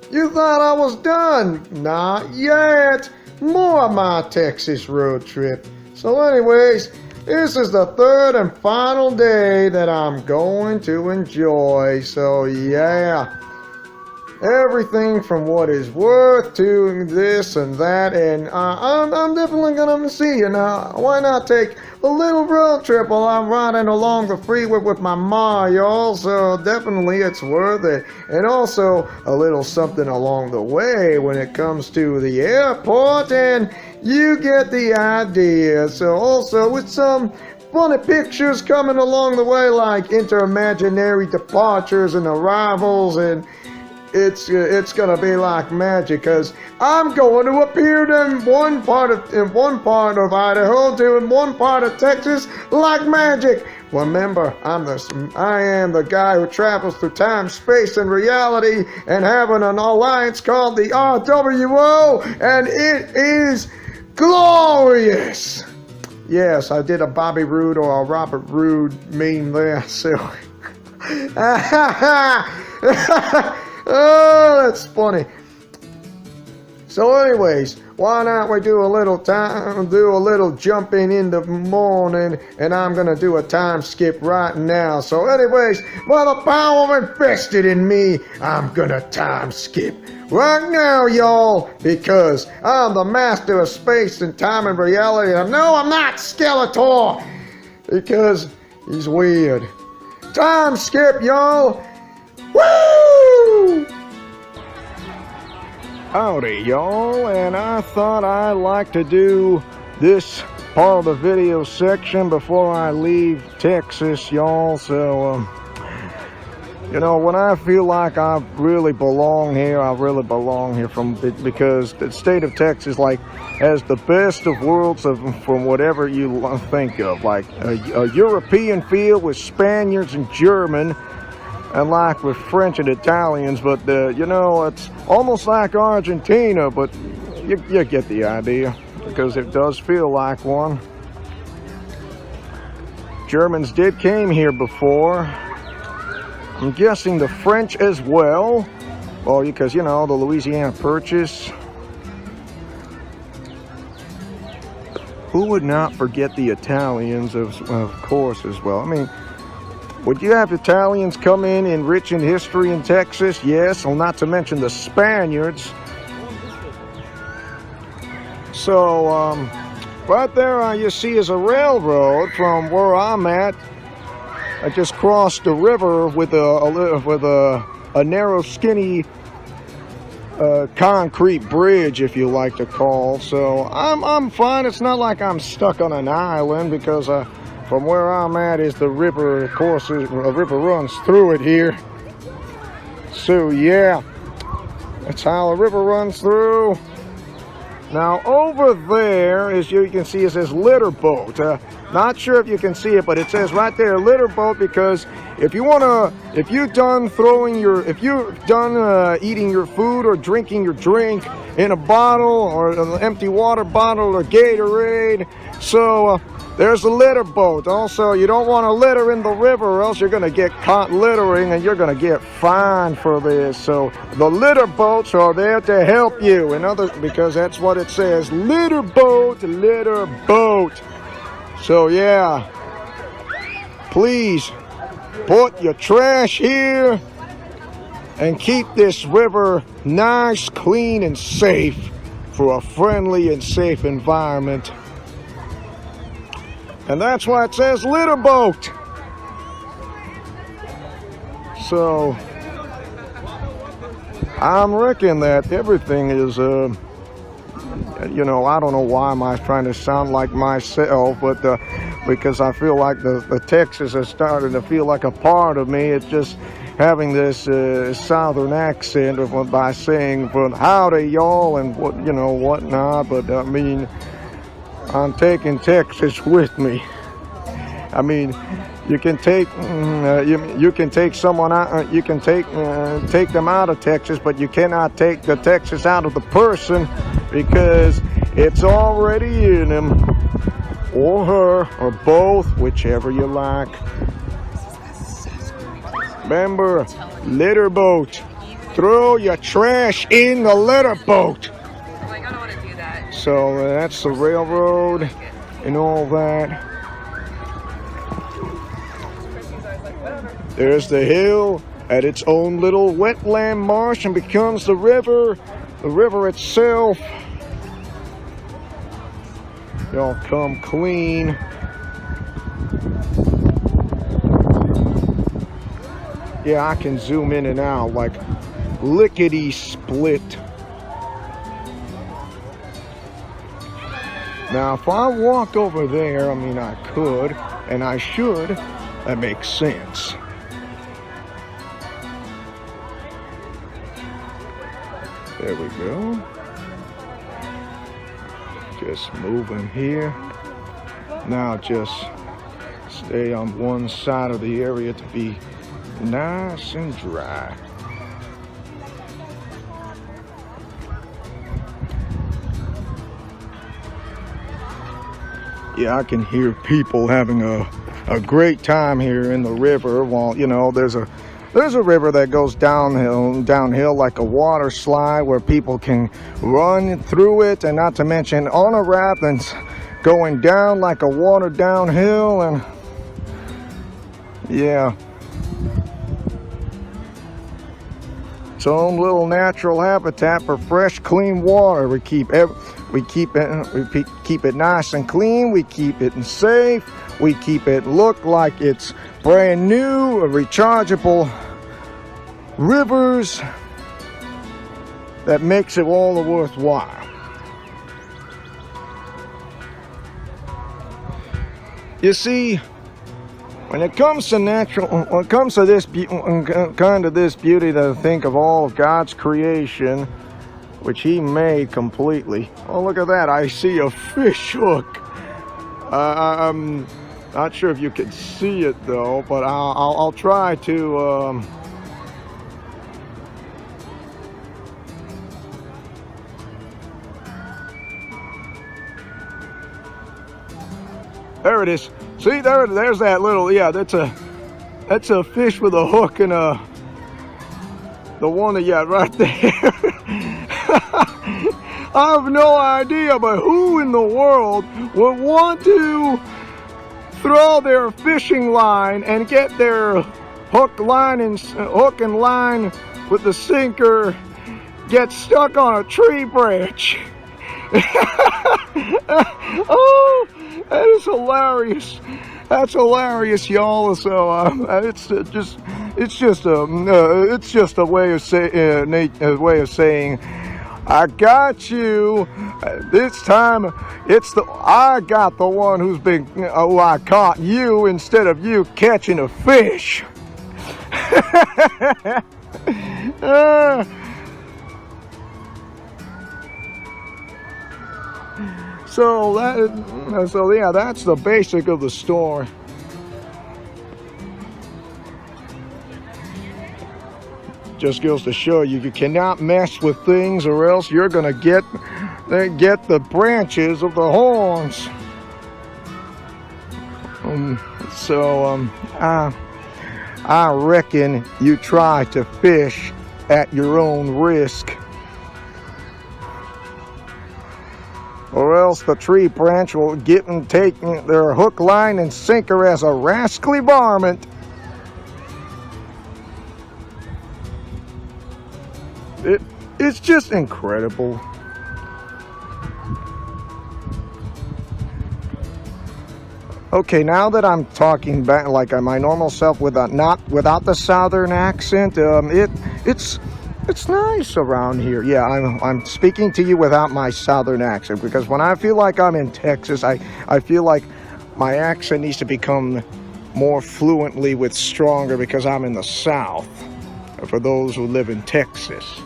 You thought I was done? Not yet. More of my Texas road trip. So anyways, this is the third and final day that I'm going to enjoy. So yeah. Everything from what is worth to this and that, and I'm definitely gonna see you now. Why not take a little road trip while I'm riding along the freeway with my ma, y'all? So definitely it's worth it. And also a little something along the way when it comes to the airport, and you get the idea. So also with some funny pictures coming along the way, like inter-imaginary departures and arrivals, and it's gonna be like magic, cause I'm going to appear in one part of Idaho to in one part of Texas like magic. Remember, I am the guy who travels through time, space, and reality, and having an alliance called the RWO, and it is glorious. Yes, I did a Bobby Roode or a Robert Roode meme there, so. Oh, that's funny. So anyways, why not we do a little jumping in the morning, and I'm gonna do a time skip right now. So anyways, by the power invested in me, I'm gonna time skip right now, y'all, because I'm the master of space and time and reality. And no, I'm not Skeletor, because he's weird. Time skip, y'all. Woo! Howdy, y'all, and I thought I'd like to do this part of the video section before I leave Texas, y'all. So, you know, when I feel like I really belong here, I really belong here because the state of Texas, like, has the best of worlds from whatever you think of, like a European feel with Spaniards and German, and like with French and Italians, but you know, it's almost like Argentina, but you get the idea, because it does feel like one. Germans came here before. I'm guessing the French as well. Well, because, you know, the Louisiana Purchase. Who would not forget the Italians, of course, as well? I mean, would you have Italians come in enriching history in Texas? Yes, well, not to mention the Spaniards. So, right there you see is a railroad from where I'm at. I just crossed the river with a narrow, skinny concrete bridge, if you like to call. So I'm fine. It's not like I'm stuck on an island, because from where I'm at is the river. Of course, a river runs through it here. So yeah, that's how the river runs through. Now over there, as you can see, it says litter boat. Not sure if you can see it, but it says right there litter boat, because if you're done eating your food or drinking your drink in a bottle or an empty water bottle or Gatorade, so there's a litter boat. Also, you don't want to litter in the river, or else you're going to get caught littering and you're going to get fined for this. So the litter boats are there to help you. Because that's what it says. Litter boat, litter boat. So yeah, please put your trash here and keep this river nice, clean, and safe for a friendly and safe environment. And that's why it says litter boat. So I'm reckon that everything is, you know, I don't know why am I trying to sound like myself, but because I feel like the Texas is starting to feel like a part of me. It's just having this southern accent by saying, "But howdy, y'all," and whatnot. But I mean, I'm taking Texas with me. I mean, you can take you can take someone out, you can take them out of Texas, but you cannot take the Texas out of the person, because it's already in him or her or both, whichever you like. Remember, litter boat. throw your trash in the litter boat. Like, I don't want to do that. So that's the railroad and all that. There's the hill at its own little wetland marsh and becomes the river itself. Y'all come clean. Yeah, I can zoom in and out like lickety split. Now, if I walk over there, I mean, I could and I should. That makes sense. There we go. Just moving here. Now just stay on one side of the area to be nice and dry. Yeah, I can hear people having a great time here in the river while, you know, there's a river that goes downhill like a water slide where people can run through it, and not to mention on a raft that's going down like a water downhill. And yeah, its own little natural habitat for fresh, clean water. We keep it nice and clean. We keep it safe. We keep it look like it's brand new, rechargeable rivers that makes it all the worthwhile. You see, when it comes to this this beauty, that I think of all of God's creation, which He made completely. Oh, look at that! I see a fish hook. I'm not sure if you can see it though, but I'll try to. There it is. See, there's that little, yeah, that's a fish with a hook and the one that you got right there. I have no idea, but who in the world would want to throw their fishing line and get their hook and line with the sinker get stuck on a tree branch? Oh, that is hilarious. That's hilarious, y'all. So it's just a way of saying, I got you. This time, I got the one who I caught you instead of you catching a fish. So yeah, that's the basic of the story. Just goes to show you cannot mess with things, or else you're gonna get the branches of the horns. I reckon you try to fish at your own risk, or else the tree branch will get and take their hook, line, and sinker as a rascally varmint. It's just incredible. Okay, now that I'm talking back like my normal self without the southern accent, it's nice around here. Yeah, I'm speaking to you without my southern accent, because when I feel like I'm in Texas, I feel like my accent needs to become more fluently with stronger, because I'm in the South. For those who live in Texas,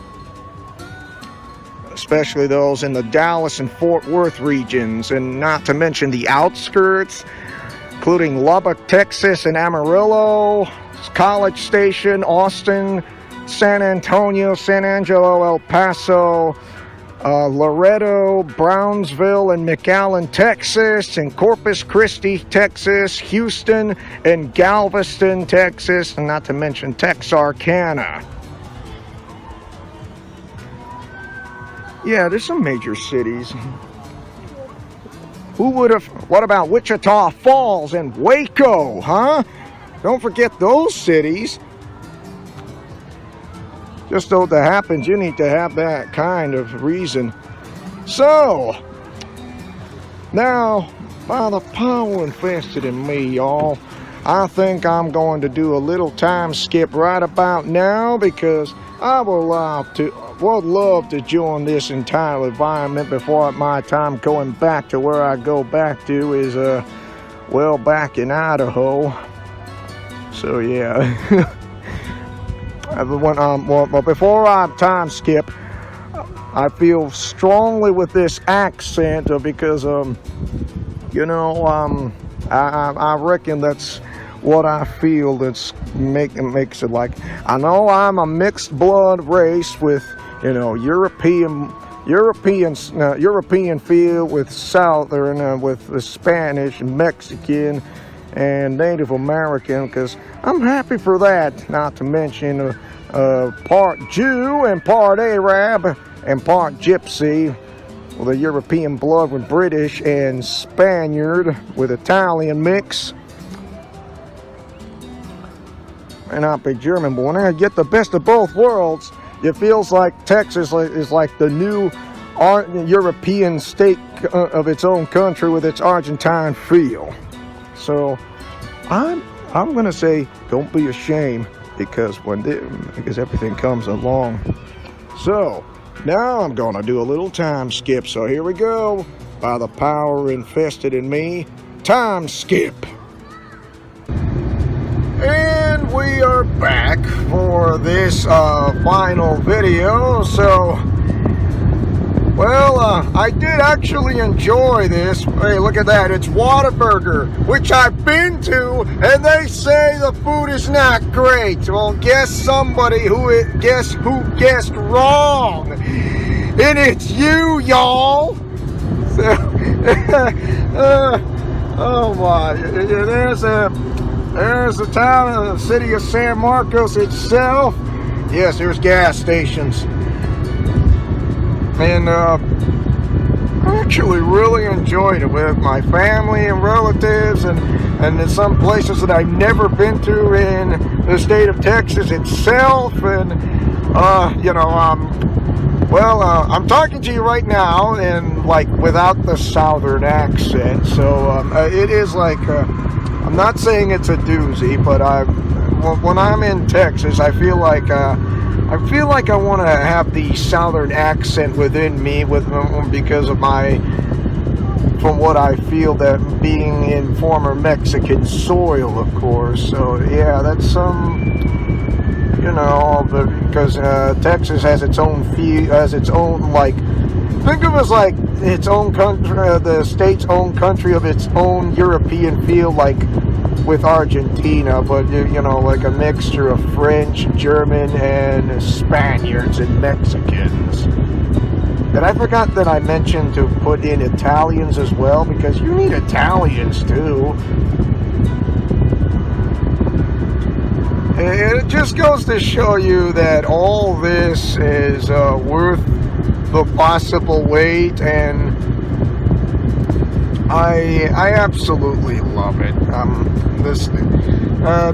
especially those in the Dallas and Fort Worth regions, and not to mention the outskirts, including Lubbock, Texas, and Amarillo, College Station, Austin, San Antonio, San Angelo, El Paso, Loretto, Brownsville, and McAllen, Texas, and Corpus Christi, Texas, Houston, and Galveston, Texas, and not to mention Texarkana. Yeah, there's some major cities. Who would have? What about Wichita Falls and Waco, huh? Don't forget those cities. Just so that happens, you need to have that kind of reason. So, now, by the power invested in me, y'all, I think I'm going to do a little time skip right about now because I would love to join this entire environment before my time going back to where I go back to is, well, back in Idaho. So, yeah. Well, before I time skip, I feel strongly with this accent because, you know, I reckon that's what I feel that's makes it like. I know I'm a mixed blood race with, you know, European feel with Southern, with the Spanish, Mexican, and Native American, because I'm happy for that. Not to mention part Jew and part Arab and part Gypsy, with a European blood with British and Spaniard with Italian mix. And I'm a German born. I get the best of both worlds. It feels like Texas is like the new European state of its own country with its Argentine feel. So I'm gonna say, don't be ashamed, because because everything comes along. So now I'm gonna do a little time skip. So here we go. By the power invested in me, time skip. And we are back for this final video. So, well, I did actually enjoy this. Hey, look at that. It's Whataburger, which I've been to, and they say the food is not great. Well, guess who guessed wrong. And it's you, y'all. So, oh my, there's the town, the city of San Marcos itself. Yes, there's gas stations. And I actually really enjoyed it with my family and relatives, and in some places that I've never been to in the state of Texas itself. And you know, I'm talking to you right now and like without the southern accent, so it is like I'm not saying it's a doozy, but when I'm in Texas, I feel like I want to have the southern accent within me because of from what I feel that being in former Mexican soil, of course. So yeah, that's you know, because Texas has its own like, think of it as like its own country, the state's own country of its own European feel, like with Argentina, but you know, like a mixture of French, German, and Spaniards and Mexicans. And I forgot that I mentioned to put in Italians as well, because you need Italians too. And it just goes to show you that all this is worth the possible wait, and I absolutely love it.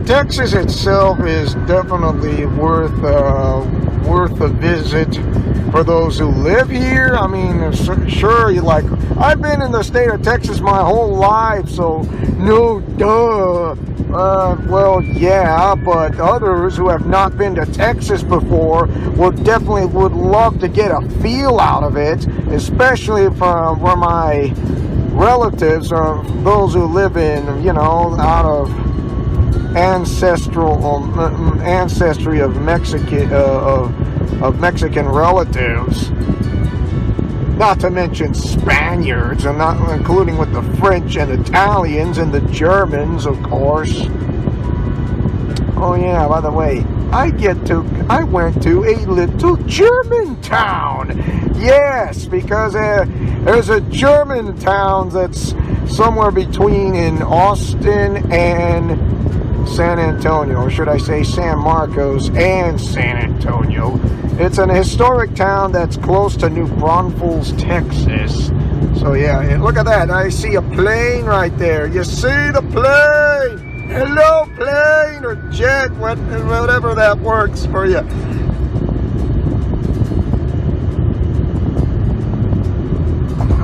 Texas itself is definitely worth a visit for those who live here. I mean, sure, I've been in the state of Texas my whole life, so no duh. Well, yeah, but others who have not been to Texas before would love to get a feel out of it, especially from where my relatives are, those who live in, you know, out of ancestry of Mexican relatives, not to mention Spaniards, and not including with the French and Italians and the Germans, of course. Oh yeah, by the way, I went to a little German town. Yes, because there's a German town that's somewhere between in Austin and San Antonio, or should I say San Marcos and San Antonio. It's an historic town that's close to New Braunfels, Texas. So yeah, look at that. I see a plane right there. You see the plane? Hello, plane or jet, whatever that works for you.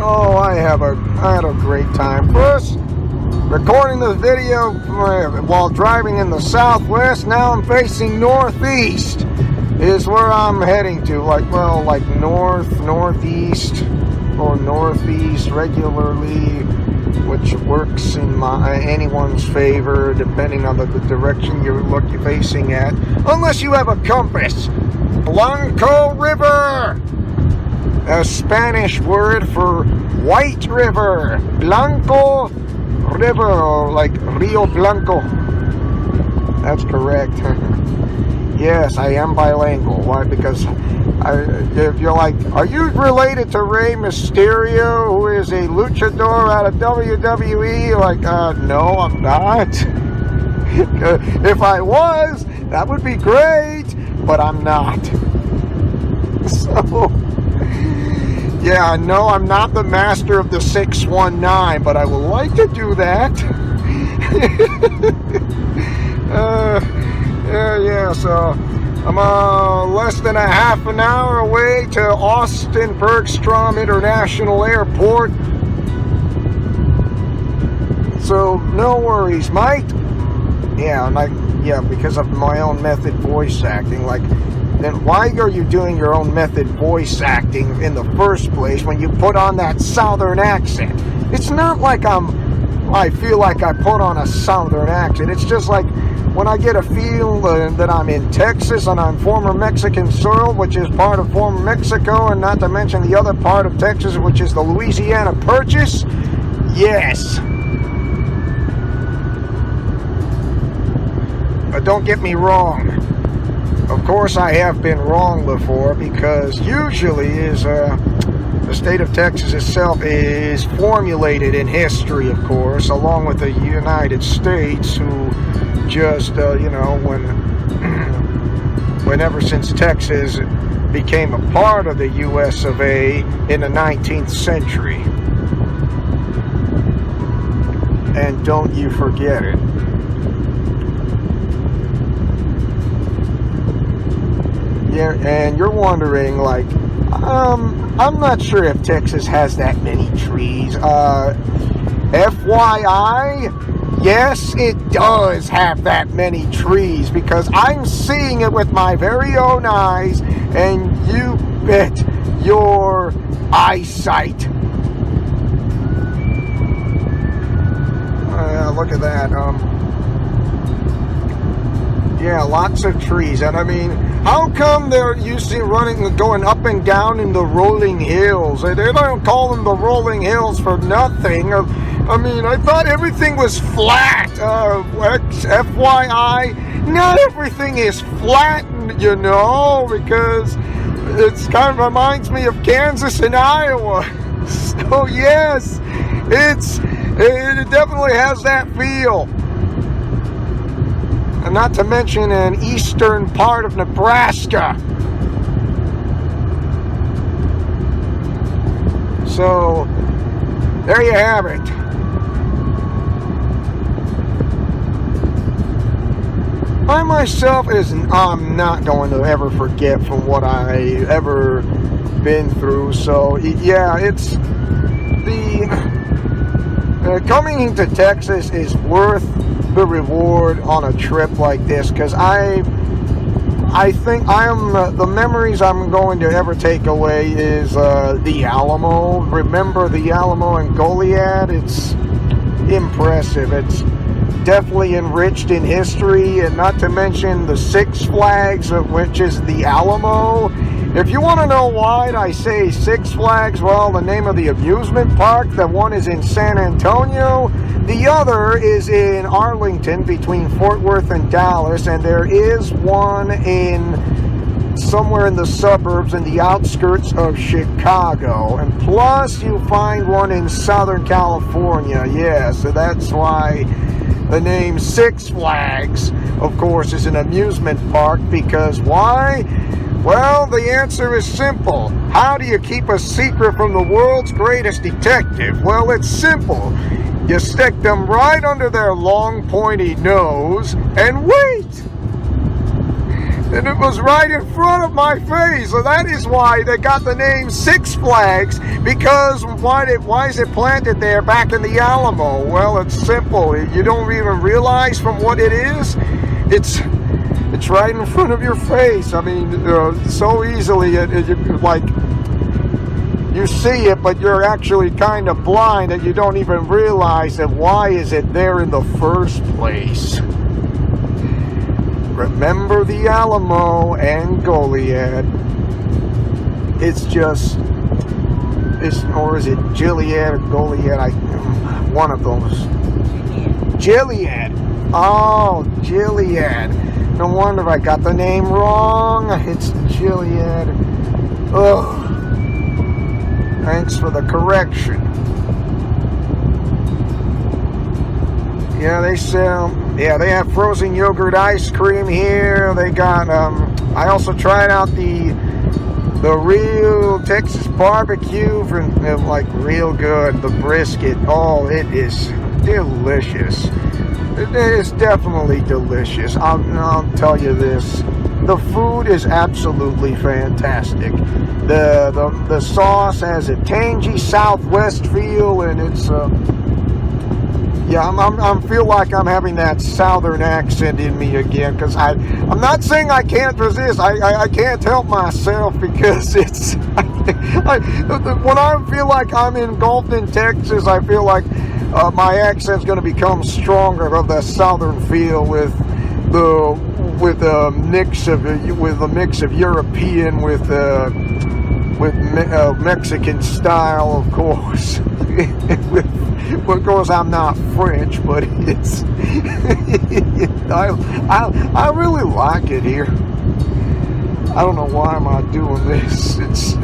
Oh, I had a great time. First, recording the video while driving in the southwest. Now I'm facing northeast is where I'm heading to. Like northeast or northeast regularly, which works in anyone's favor depending on the direction you're facing at. Unless you have a compass. Blanco River, a Spanish word for white river. Blanco River, or like Rio Blanco. That's correct. Yes, I am bilingual. Why? Because if you're like, are you related to Rey Mysterio, who is a luchador out of WWE? Like, no, I'm not. If I was, that would be great, but I'm not. So, yeah, no, I'm not the master of the 619, but I would like to do that. So I'm less than a half an hour away to Austin Bergstrom International Airport. So no worries, mate. Yeah, because of my own method voice acting. Like, then why are you doing your own method voice acting in the first place when you put on that southern accent? It's not like I feel like I put on a southern accent. It's just like when I get a feel that I'm in Texas and on former Mexican soil, which is part of former Mexico, and not to mention the other part of Texas, which is the Louisiana Purchase. Yes. But don't get me wrong. Of course, I have been wrong before, because usually the state of Texas itself is formulated in history, of course, along with the United States, who just, whenever since Texas became a part of the US of A in the 19th century. And don't you forget it. Yeah, and you're wondering, like, I'm not sure if Texas has that many trees. FYI, yes, it does have that many trees, because I'm seeing it with my very own eyes, and you bet your eyesight. Look at that. Yeah, lots of trees. And I mean, how come they're usually going up and down in the rolling hills? They don't call them the rolling hills for nothing. I mean, I thought everything was flat. FYI, not everything is flat, because it's kind of reminds me of Kansas and Iowa. So yes, it definitely has that feel. And not to mention an eastern part of Nebraska. So, there you have it. I myself I'm not going to ever forget from what I ever been through. So, yeah, it's coming to Texas is worth the reward on a trip like this, because I think the memories I'm going to ever take away is the Alamo. Remember the Alamo and Goliad? It's impressive. It's definitely enriched in history, and not to mention the Six Flags, which is the Alamo. If you want to know why I say Six Flags, well, the name of the amusement park, the one is in San Antonio, the other is in Arlington between Fort Worth and Dallas, and there is one in somewhere in the suburbs in the outskirts of Chicago, and plus you find one in Southern California. Yeah, so that's why the name Six Flags, of course, is an amusement park. Because why? Well, the answer is simple. How do you keep a secret from the world's greatest detective? Well, it's simple. You stick them right under their long, pointy nose and wait. And it was right in front of my face. So that is why they got the name Six Flags. Because why is it planted there back in the Alamo? Well, it's simple. You don't even realize from what it is. It's right in front of your face. I mean, so easily, like, you see it, but you're actually kind of blind that you don't even realize that why is it there in the first place. Remember the Alamo and Goliad. It's just, or is it Gilead or Goliad? One of those. Gilead. Oh, Gilead. No wonder I got the name wrong. It's Gilead. Ugh. Thanks for the correction. Yeah, they sell. Yeah, they have frozen yogurt ice cream here. They got. I also tried out the real Texas barbecue for like real good. The brisket. Oh, it is delicious. It is definitely delicious. I'll tell you this. The food is absolutely fantastic. The sauce has a tangy Southwest feel, and it's yeah, I feel like I'm having that Southern accent in me again, because I'm not saying I can't resist. I can't help myself, because it's when I feel like I'm engulfed in Texas, I feel like my accent's going to become stronger of the Southern feel with a mix of European with Mexican style, of course. Of course, I'm not French, but it's I really like it here. I don't know why am I doing this. It's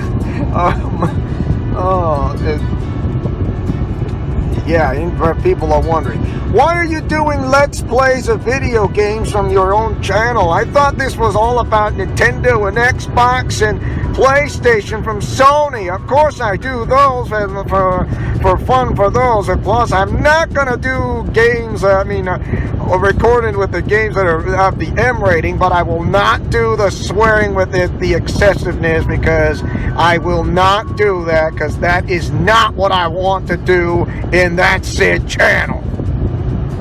yeah, people are wondering, why are you doing Let's Plays of video games from your own channel? I thought this was all about Nintendo and Xbox and PlayStation from Sony. Of course I do those for fun for those. And plus, I'm not going to do games, recorded with the games that have the M rating, but I will not do the swearing with the excessiveness, because I will not do that, because that is not what I want to do in that said channel.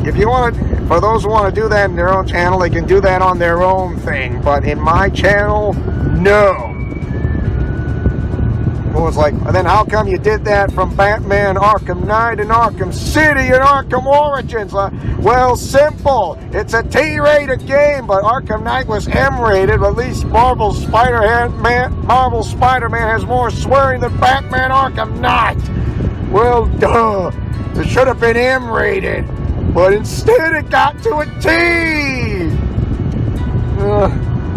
If you want to, for those who want to do that in their own channel, they can do that on their own thing. But in my channel, no. It was like, and then how come you did that from Batman, Arkham Knight, and Arkham City, and Arkham Origins? Well, simple. It's a T-rated game, but Arkham Knight was M-rated. At least Marvel Spider-Man has more swearing than Batman Arkham Knight. Well, duh. It should have been M-rated. But instead it got to a T!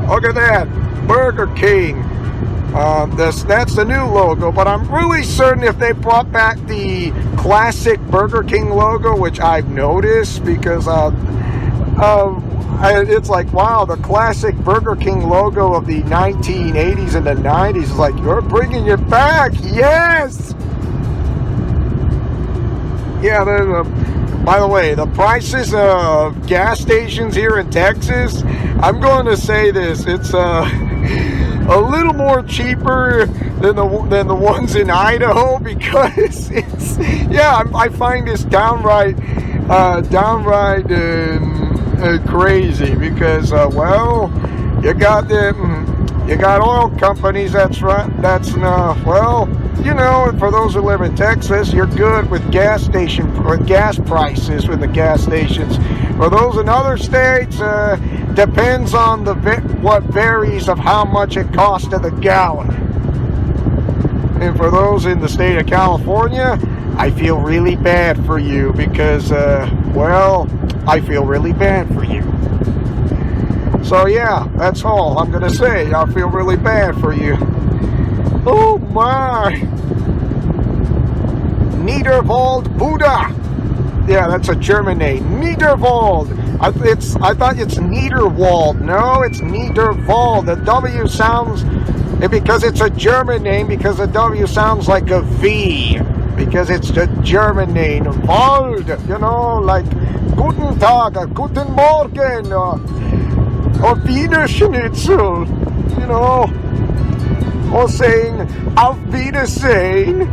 Look at that. Burger King. That's the new logo, but I'm really certain if they brought back the classic Burger King logo, which I've noticed, because it's like, wow, the classic Burger King logo of the 1980s and the 90s is like, you're bringing it back. Yes! Yeah, by the way, the prices of gas stations here in Texas, I'm going to say this, it's a little more cheaper than the ones in Idaho, because it's, yeah, I find this downright crazy, because well, you got oil companies, that's right, well, you know, for those who live in Texas, you're good with gas prices with the gas stations. For those in other states, depends on what varies of how much it costs to the gallon. And for those in the state of California, I feel really bad for you, because, well, I feel really bad for you. So yeah, that's all I'm gonna say. I feel really bad for you. Oh my! Niederwald Buddha! Yeah, that's a German name. Niederwald. I thought it's Niederwald. No, it's Niederwald. The W sounds, because it's a German name, because the W sounds like a V. Because it's the German name. Wald. You know, like Guten Tag, Guten Morgen, or Wiener Schnitzel. You know, or saying Auf Wiedersehen.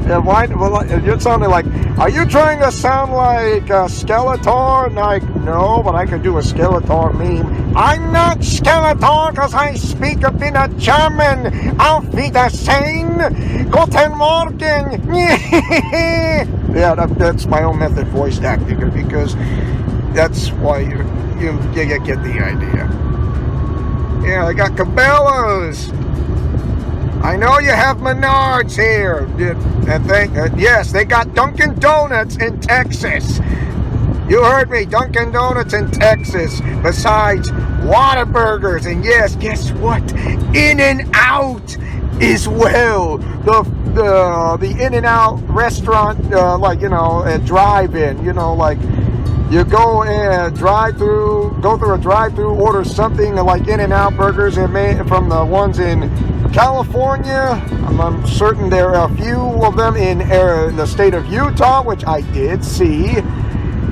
Yeah, why? Well, you're sounding like. Are you trying to sound like Skeletor? Like, no, but I can do a Skeletor meme. I'm not Skeletor because I speak a bit of German. Auf Wiedersehen. Guten Morgen. Yeah, that's my own method voice acting, because that's why you get the idea. Yeah, I got Cabela's. I know you have Menards here, and yes, they got Dunkin' Donuts in Texas. You heard me, Dunkin' Donuts in Texas. Besides Whataburgers, and yes, guess what? In-N-Out as well. The In-N-Out restaurant, like, you know, a drive-in. You know, like you go and go through a drive-through, order something like In-N-Out burgers, and from the ones in California. I'm certain there are a few of them in the state of Utah, which I did see.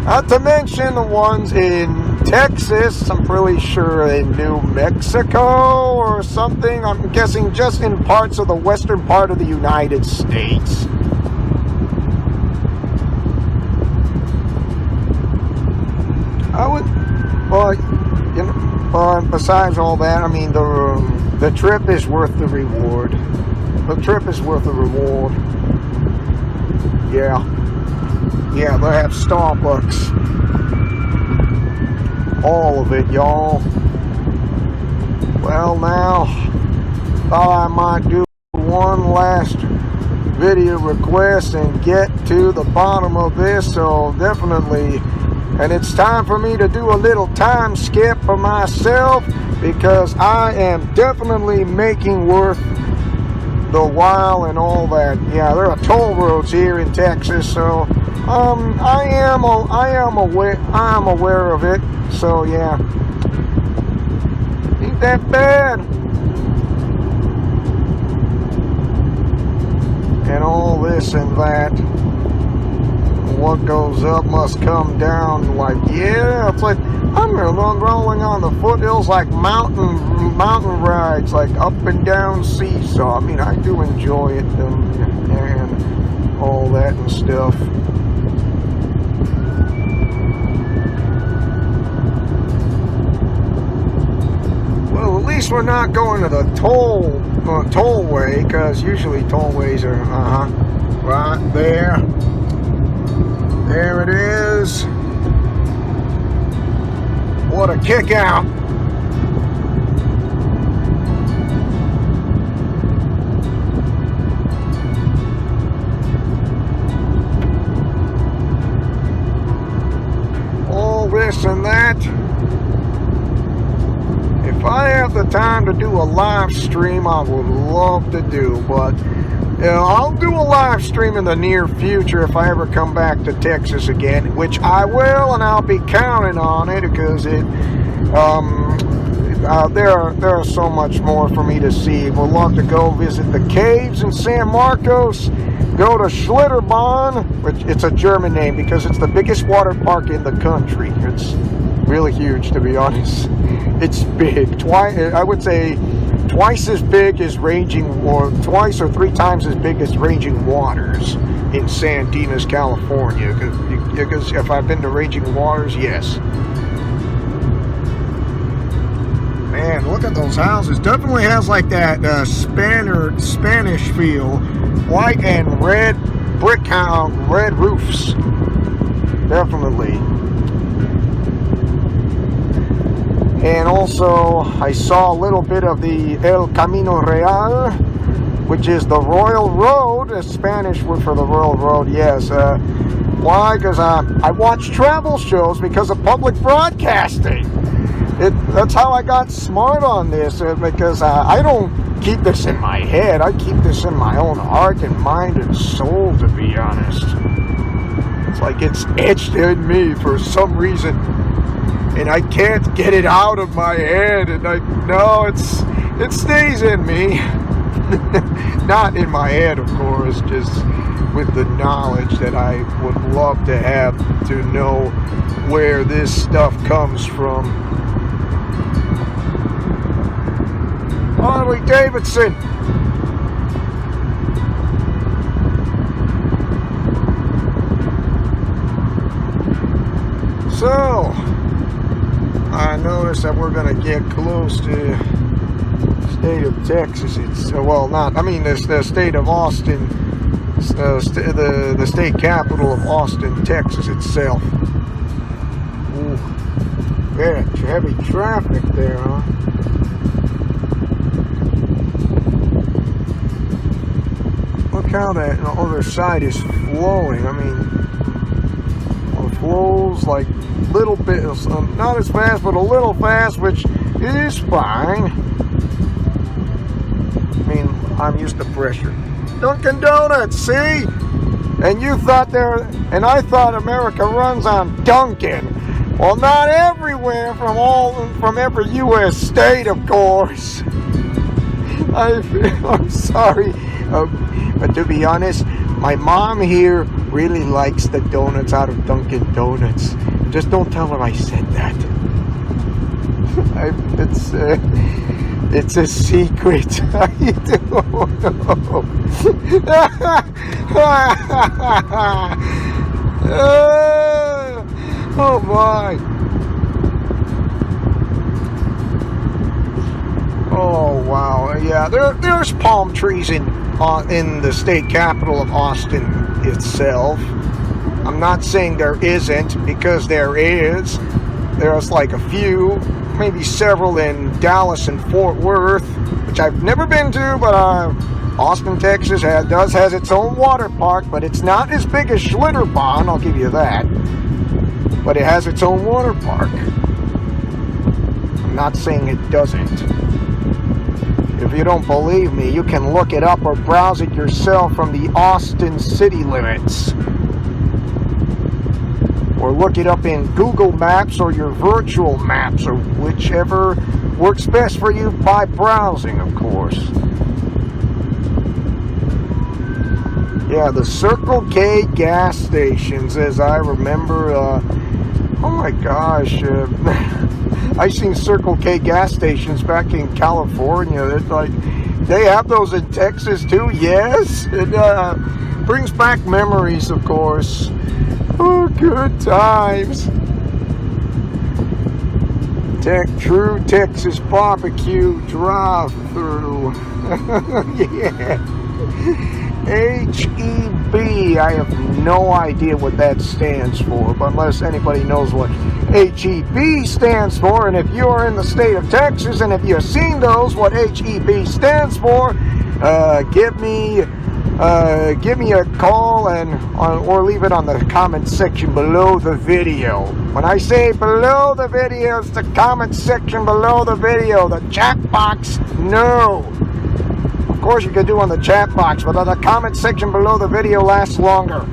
Not to mention the ones in Texas. I'm pretty sure in New Mexico or something. I'm guessing just in parts of the western part of the United States. I would, well, you know, besides all that, I mean, the trip is worth the reward. The trip is worth the reward. Yeah. Yeah, they have Starbucks. All of it, y'all. Well, now, thought I might do one last video request and get to the bottom of this, so definitely. And it's time for me to do a little time skip for myself, because I am definitely making worth the while and all that. Yeah, there are toll roads here in Texas, so I am aware of it. So yeah, ain't that bad. And all this and that. What goes up must come down. Like, yeah, it's like I'm rolling on the foothills like mountain rides, like up and down seesaw. I mean, I do enjoy it and all that and stuff. Well, at least we're not going to the tollway, because usually tollways are right there. There it is. What a kick out. All this and that. If I have the time to do a live stream, I would love to do, but I'll do a live stream in the near future if I ever come back to Texas again, which I will, and I'll be counting on it, because there are so much more for me to see. We'll love to go visit the caves in San Marcos, go to Schlitterbahn, which it's a German name because it's the biggest water park in the country. It's really huge, to be honest. It's big, I would say twice as big as twice or three times as big as Raging Waters in San Dimas, California. Because if I've been to Raging Waters, yes. Man, look at those houses. Definitely has like that Spanish feel. White and red brick house, red roofs. Definitely. And also, I saw a little bit of the El Camino Real, which is the Royal Road, Spanish word for the Royal Road, yes. Why? Because I watch travel shows because of public broadcasting. That's how I got smart on this, because I don't keep this in my head. I keep this in my own heart and mind and soul, to be honest. It's like it's etched in me for some reason, and I can't get it out of my head. And it stays in me. Not in my head, of course, just with the knowledge that I would love to have to know where this stuff comes from. Harley Davidson. So, I noticed that we're going to get close to state of Texas. It's the state of Austin, the state capital of Austin, Texas itself. Ooh, yeah, heavy traffic there, huh? Look how that other side is flowing. I mean, it flows like little bit, not as fast, but a little fast, which is fine. I mean, I'm used to pressure. Dunkin' Donuts, see? And you thought and I thought America runs on Dunkin'. Well, not everywhere from every U.S. state, of course. I'm sorry, but to be honest, my mom here really likes the donuts out of Dunkin' Donuts. Just don't tell her I said that. It's a secret. I don't know. Oh my. Oh wow. Yeah, there's palm trees in the state capital of Austin itself. I'm not saying there isn't, because there is. There's like a few, maybe several in Dallas and Fort Worth, which I've never been to, but Austin, Texas has its own water park, but it's not as big as Schlitterbahn, I'll give you that. But it has its own water park. I'm not saying it doesn't. If you don't believe me, you can look it up or browse it yourself from the Austin city limits. Or look it up in Google Maps or your virtual maps, or whichever works best for you by browsing, of course. Yeah, the Circle K gas stations, as I remember, oh my gosh, I seen Circle K gas stations back in California. It's like, they have those in Texas too, yes. It brings back memories, of course. Oh, good times. True Texas barbecue drive-through. Yeah. HEB. I have no idea what that stands for, but unless anybody knows what HEB stands for, and if you're in the state of Texas and if you've seen those, what HEB stands for, give me a call or leave it on the comment section below the video. When I say below the video, it's the comment section below the video. The chat box, no. Of course you can do on the chat box, but the comment section below the video lasts longer.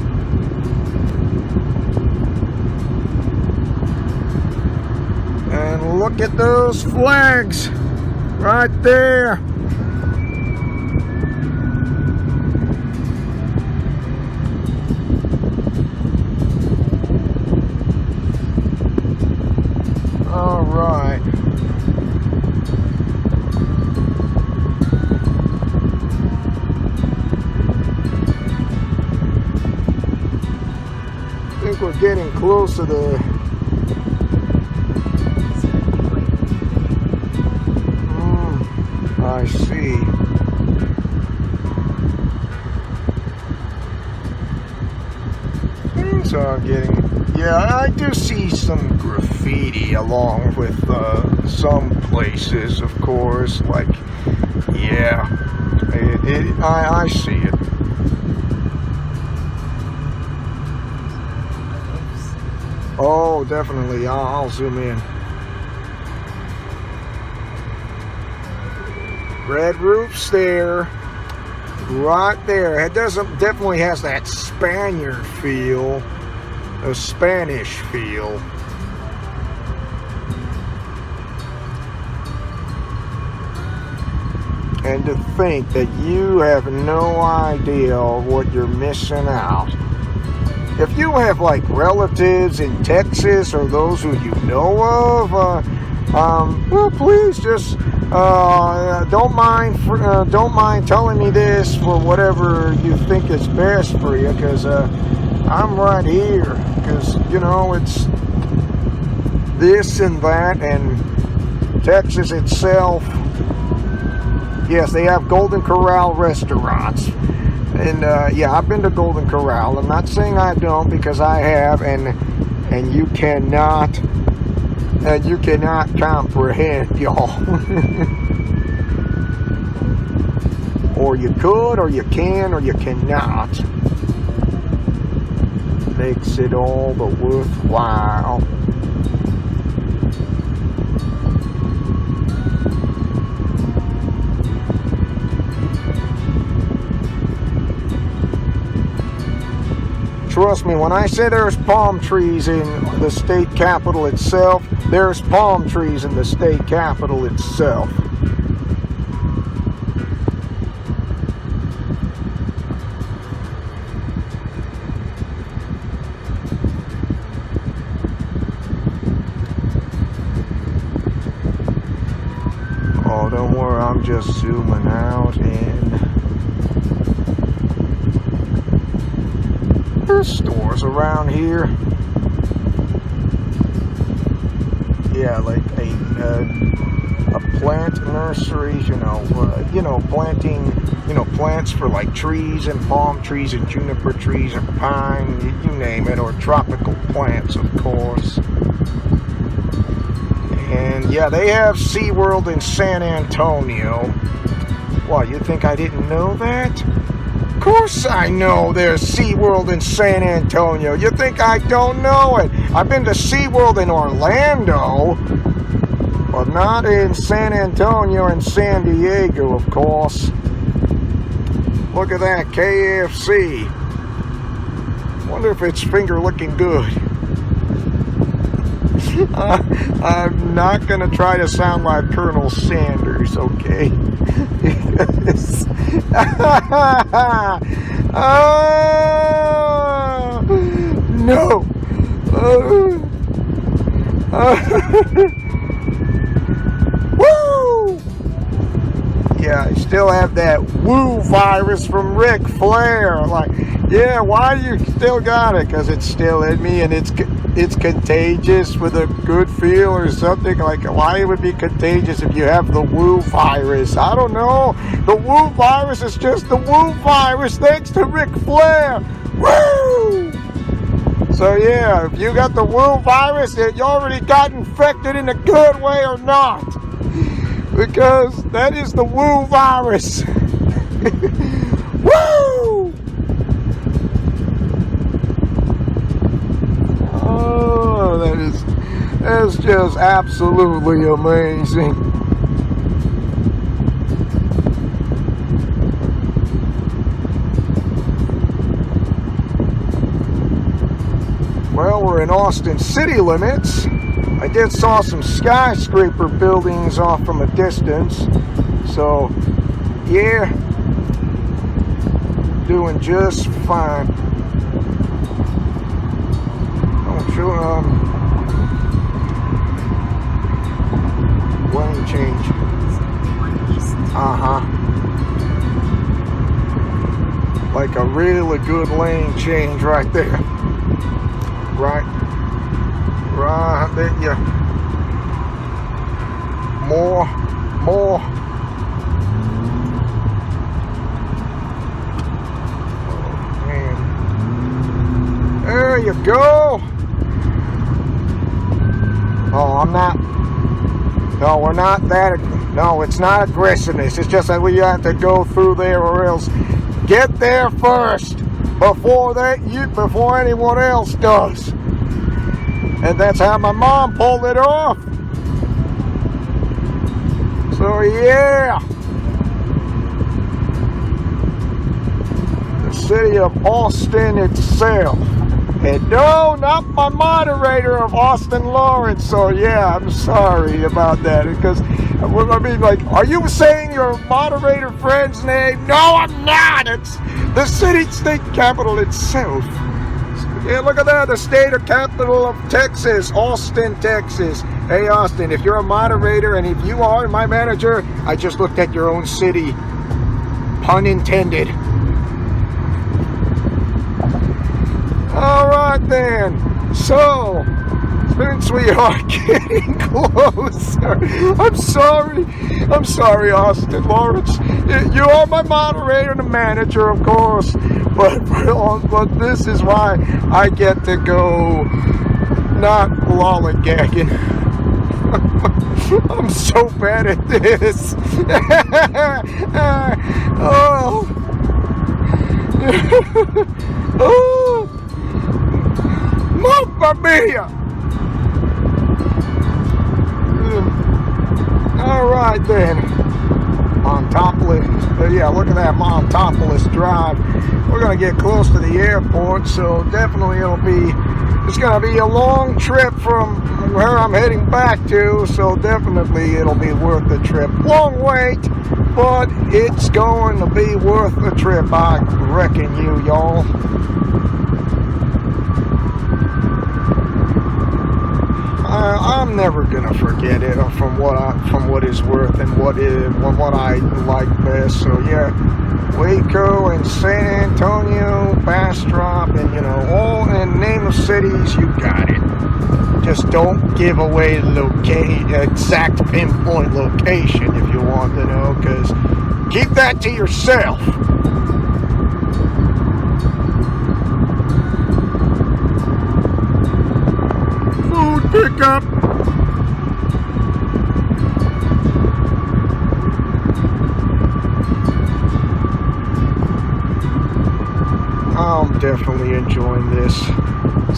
And look at those flags right there. All right. I think we're getting close to the I see. So I'm getting, yeah, I do see some graffiti along with some places, of course, like, yeah, I see it. Oh, definitely, I'll zoom in. Red roofs there, right there. It definitely has that Spaniard feel. a Spanish feel. And to think that you have no idea what you're missing out. If you have like relatives in Texas or those who you know of, well, please just don't mind telling me this for whatever you think is best for you, because I'm right here. Because you know it's this and that, and Texas itself. Yes, they have Golden Corral restaurants. And yeah, I've been to Golden Corral. I'm not saying I don't, because I have, and you cannot comprehend, y'all. Or you could, or you can, or you cannot. Makes it all the worthwhile. Trust me, when I say there's palm trees in the state capital itself, there's palm trees in the state capital itself. Oh, don't worry, I'm just zooming out in. There's stores around here. Yeah, like a plant nursery, planting, plants for like trees and palm trees and juniper trees and pine, you name it, or tropical plants, of course. And yeah, they have SeaWorld in San Antonio. What, you think I didn't know that? Of course I know there's SeaWorld in San Antonio. You think I don't know it? I've been to SeaWorld in Orlando, but not in San Antonio and San Diego, of course. Look at that, KFC. Wonder if it's finger looking good. I'm not going to try to sound like Colonel Sanders, okay? No. Woo! Yeah, I still have that woo virus from Ric Flair. Like, yeah, why you still got it? Because it's still in me, and it's contagious with a good feel or something. Like, why it would be contagious if you have the woo virus? I don't know. The woo virus is just the woo virus thanks to Ric Flair. Woo! So yeah, if you got the woo virus, you already got infected in a good way or not. Because that is the woo virus. Woo! Oh, that's just absolutely amazing. Well, we're in Austin city limits. I did saw some skyscraper buildings off from a distance. So, yeah, doing just fine. Oh, sure, lane change. Like a really good lane change right there. Right there, yeah. More. Oh, man. There you go. Oh, I'm not. No, we're not that. No, it's not aggressiveness. It's just that we have to go through there, or else get there first before anyone else does. And that's how my mom pulled it off. So yeah, the city of Austin itself. And no, not my moderator of Austin Lawrence. So yeah, I'm sorry about that. Because, I mean, like, are you saying your moderator friend's name? No, I'm not. It's the state capital itself. Yeah, look at that, the state or capital of Texas, Austin, Texas. Hey, Austin, if you're a moderator and if you are my manager, I just looked at your own city. Pun intended. All right, then. So, since we are getting closer, I'm sorry, Austin Lawrence. You are my moderator and manager, of course, but this is why I get to go not lollygagging. I'm so bad at this. Oh. Oh. Mamma mia! All right then, Montopolis. Yeah, look at that, Montopolis Drive. We're gonna get close to the airport, so definitely it's gonna be a long trip from where I'm heading back to. So definitely it'll be worth the trip. Long wait, but it's going to be worth the trip. I reckon y'all. I'm never gonna forget it from what it's worth and what I like best. So yeah, Waco and San Antonio, Bastrop, and all in name of cities, you got it. Just don't give away exact pinpoint location if you want to know, because keep that to yourself. Pickup. I'm definitely enjoying this.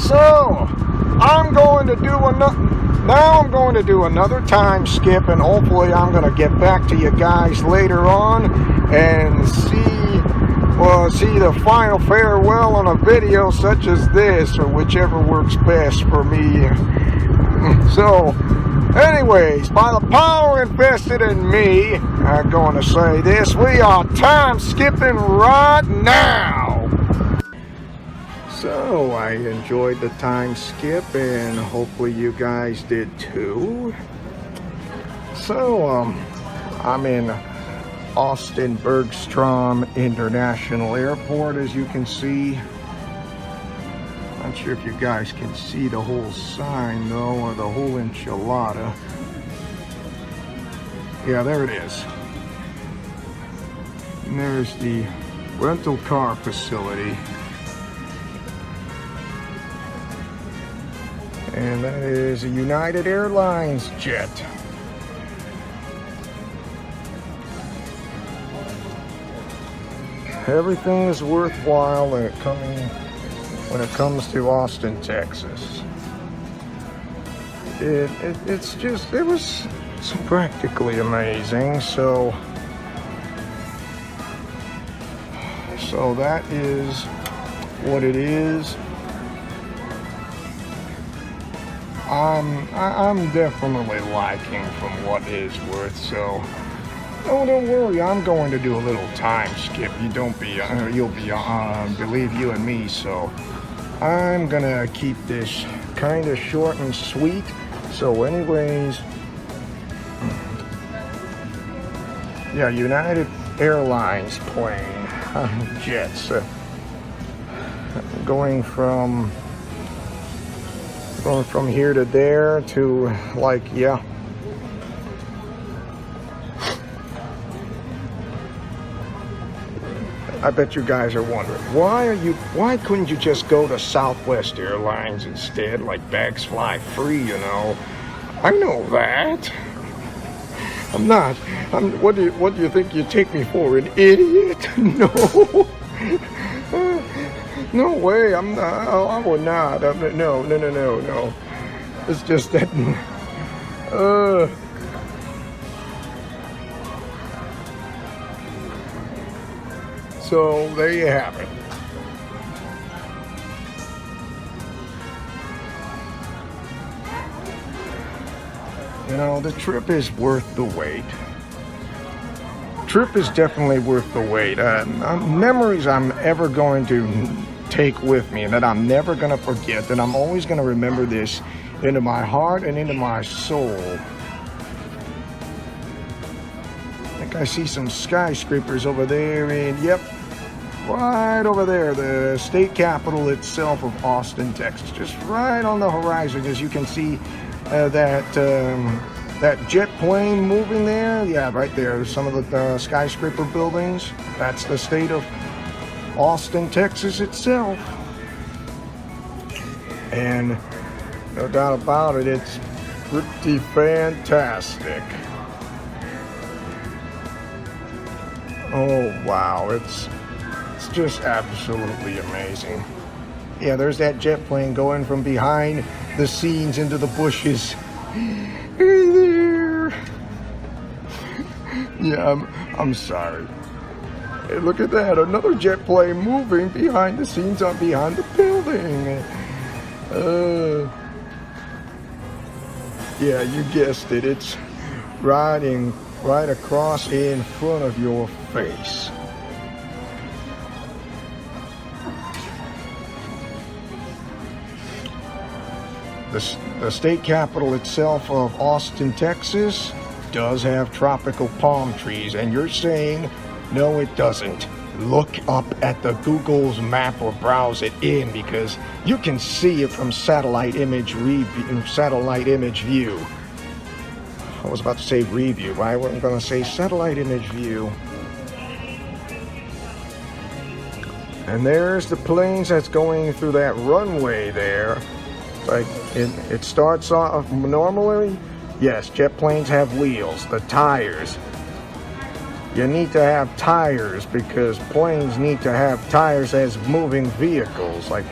So I'm going to do another time skip, and hopefully I'm going to get back to you guys later on and see the final farewell on a video such as this, or whichever works best for me. So, anyways, by the power invested in me, I'm going to say this: we are time skipping right now. So, I enjoyed the time skip, and hopefully you guys did too. So, I'm in Austin Bergstrom International Airport, as you can see. Not sure if you guys can see the whole sign though, or the whole enchilada. Yeah, there it is. And there's the rental car facility. And that is a United Airlines jet. Everything is worthwhile when it comes to Austin, Texas. It was practically amazing. So that is what it is. I'm definitely liking from what is worth. So don't worry, I'm going to do a little time skip. You'll be believe you and me. So I'm gonna keep this kind of short and sweet. So anyways, yeah, United Airlines plane, jets, going from here to there to, like, yeah. I bet you guys are wondering, why couldn't you just go to Southwest Airlines instead? Like, bags fly free, I know that. What do you think you take me for, an idiot? No. No way, I'm not, I would not. No. It's just that, so there you have it. the trip is worth the wait. Trip is definitely worth the wait. Memories I'm ever going to take with me, that I'm never going to forget, that I'm always going to remember this into my heart and into my soul. I think I see some skyscrapers over there, and yep, right over there, the state capitol itself of Austin, Texas, just right on the horizon. As you can see, that jet plane moving there, yeah, right there, some of the skyscraper buildings. That's the state of Austin, Texas itself. And no doubt about it, it's pretty fantastic. Oh wow, it's just absolutely amazing. Yeah, there's that jet plane going from behind the scenes into the bushes. Hey there. Yeah, I'm sorry. Hey, look at that, another jet plane moving behind the scenes behind the building. Yeah, you guessed it. It's riding right across in front of your face. The state capital itself of Austin, Texas, does have tropical palm trees, and you're saying, no, it doesn't. Look up at the Google's map or browse it in, because you can see it from satellite image view. I was about to say review, but I wasn't going to say satellite image view. And there's the planes that's going through that runway there. Like it starts off normally. Yes, jet planes have wheels, the tires. You need to have tires because planes need to have tires as moving vehicles. Like,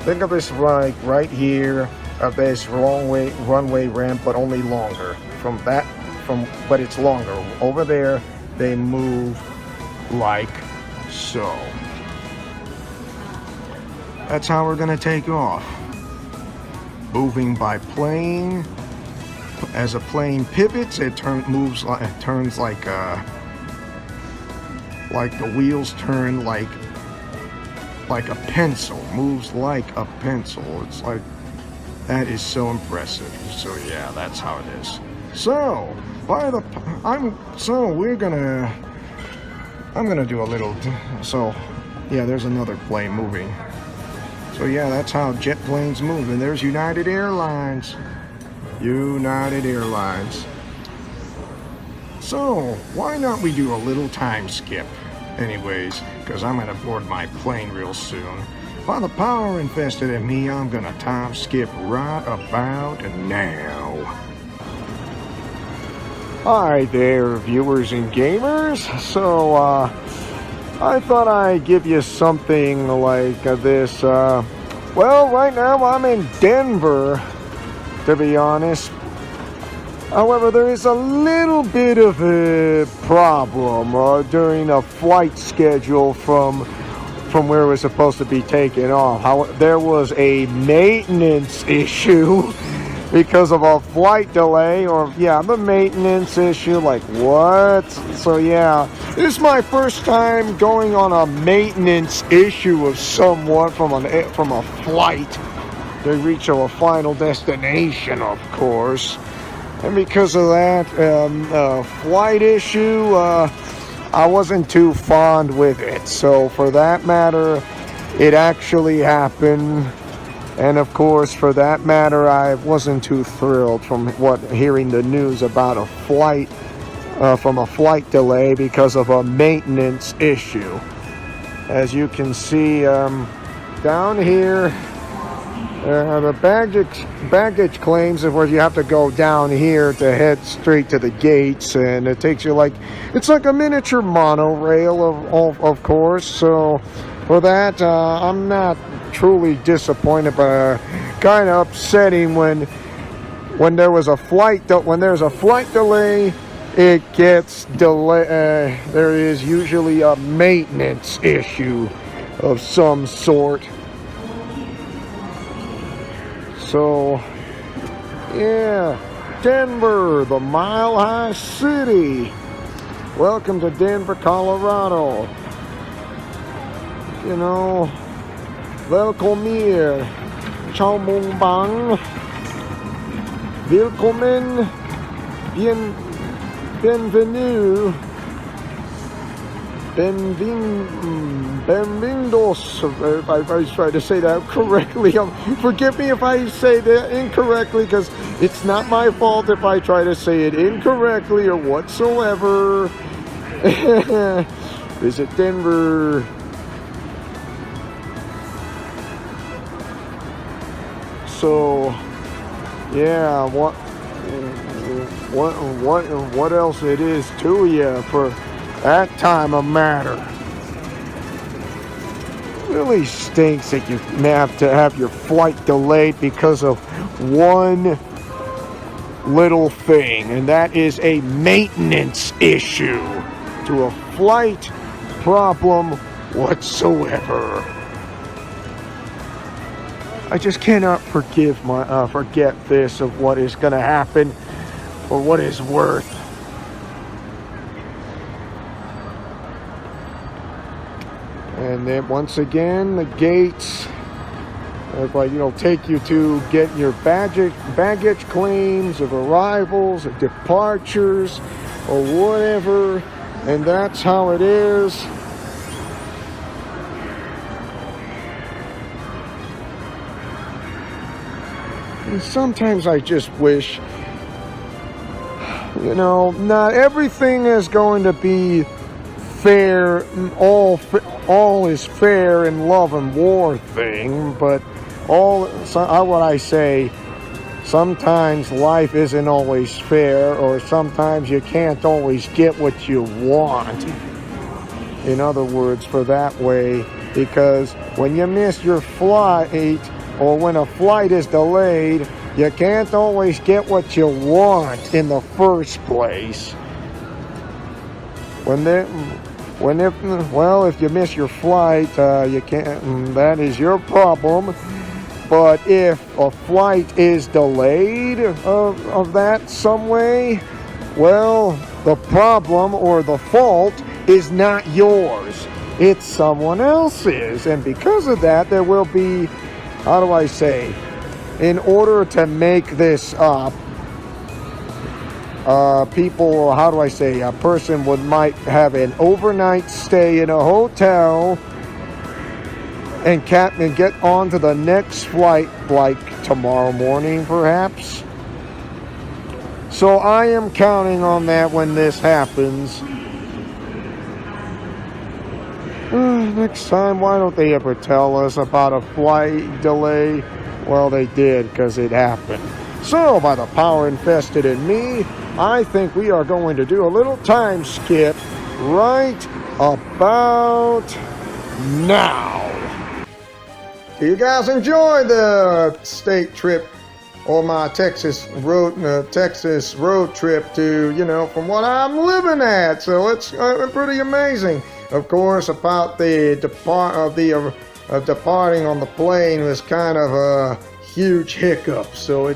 think of this like right here of this runway ramp, but only longer. But it's longer. Over there, they move like so. That's how we're gonna take off. Moving by plane. As a plane pivots, it turns like the wheels turn like a pencil. Moves like a pencil. It's like, that is so impressive. So yeah, that's how it is. So I'm gonna do a little. So yeah, there's another plane moving. So yeah, that's how jet planes move. And there's United Airlines. United Airlines. So why not we do a little time skip? Anyways, because I'm gonna board my plane real soon. By the power invested in me, I'm gonna time skip right about now. Hi there, viewers and gamers. So I thought I'd give you something like this. Well, right now I'm in Denver, to be honest. However, there is a little bit of a problem during a flight schedule from where we're supposed to be taking off. There was a maintenance issue because of a flight delay, the maintenance issue, like what? So yeah, this is my first time going on a maintenance issue of someone from a flight to reach our final destination, of course. And because of that flight issue, I wasn't too fond with it. So for that matter, it actually happened. And of course, for that matter, I wasn't too thrilled from hearing the news about a flight delay because of a maintenance issue. As you can see down here, the baggage claims of where you have to go down here to head straight to the gates, and it takes you it's like a miniature monorail, of course. So for that, I'm not truly disappointed, but kind of upsetting when there's a flight delay. It gets delayed. There is usually a maintenance issue of some sort. So yeah, Denver, the Mile High City. Welcome to Denver, Colorado. You know, welcome here. Ciao mong bang. Willkommen. Bienvenue. Benvindos. If I try to say that correctly, forgive me if I say that incorrectly, because it's not my fault if I try to say it incorrectly or whatsoever. Visit Denver. So, yeah, what else it is to you for that time of matter? Really stinks that you have to have your flight delayed because of one little thing, and that is a maintenance issue to a flight problem whatsoever. I just cannot forget this of what is going to happen for what it's worth. And then once again, the gates, take you to get your baggage claims of arrivals, of departures, or whatever. And that's how it is. And sometimes I just wish, not everything is going to be fair, all is fair in love and war thing, but sometimes life isn't always fair, or sometimes you can't always get what you want. In other words, for that way, because when you miss your flight, or when a flight is delayed, you can't always get what you want in the first place. If you miss your flight, you can't. That is your problem. But if a flight is delayed of that some way, well, the problem or the fault is not yours. It's someone else's. And because of that, there will be, in order to make this up, a person might have an overnight stay in a hotel and get on to the next flight, like tomorrow morning, perhaps. So I am counting on that when this happens. Next time, why don't they ever tell us about a flight delay? Well, they did, because it happened. So, by the power invested in me, I think we are going to do a little time skip right about now. Do you guys enjoy the state trip, or my Texas road trip to, from what I'm living at? So it's pretty amazing. Of course, about the departing on the plane was kind of a huge hiccup. So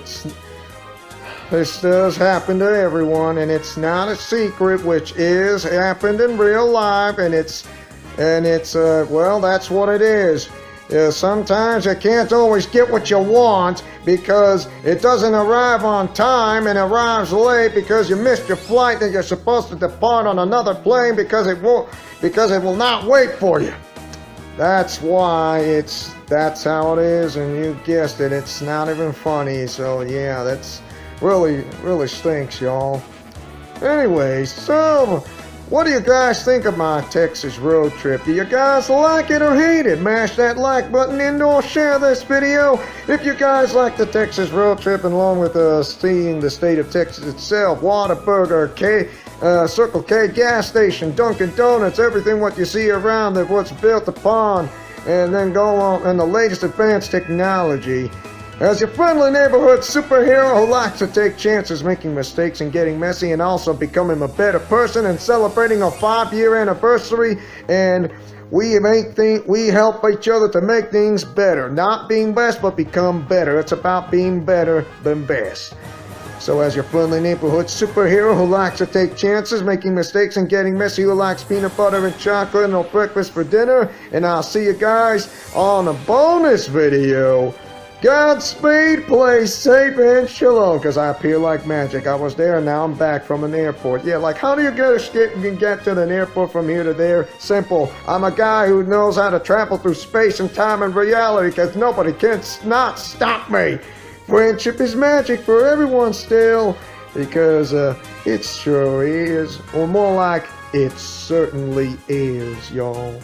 this does happen to everyone, and it's not a secret, which is happened in real life, and it's that's what it is. Sometimes you can't always get what you want because it doesn't arrive on time and arrives late because you missed your flight that you're supposed to depart on another plane because it will not wait for you. That's why that's how it is, and you guessed it, it's not even funny. So yeah, that's really stinks, y'all. Anyways, so what do you guys think of my Texas road trip? Do you guys like it or hate it? Mash that like button and or share this video. If you guys like the Texas road trip, and along with seeing the state of Texas itself, Whataburger, Circle K gas station, Dunkin' Donuts, everything what you see around that what's built upon, and then go on and the latest advanced technology. As your friendly neighborhood superhero who likes to take chances, making mistakes and getting messy, and also becoming a better person and celebrating our 5-year anniversary, and we help each other to make things better. Not being best, but become better. It's about being better than best. So as your friendly neighborhood superhero who likes to take chances, making mistakes and getting messy, who likes peanut butter and chocolate and no breakfast for dinner, and I'll see you guys on a bonus video. Godspeed, play safe, and shalom, because I appear like magic. I was there and now I'm back from an airport. Yeah, like how do you get to an airport from here to there? Simple. I'm a guy who knows how to travel through space and time and reality, because nobody can not stop me. Friendship is magic for everyone still, because it sure is. Or more like, it certainly is, y'all.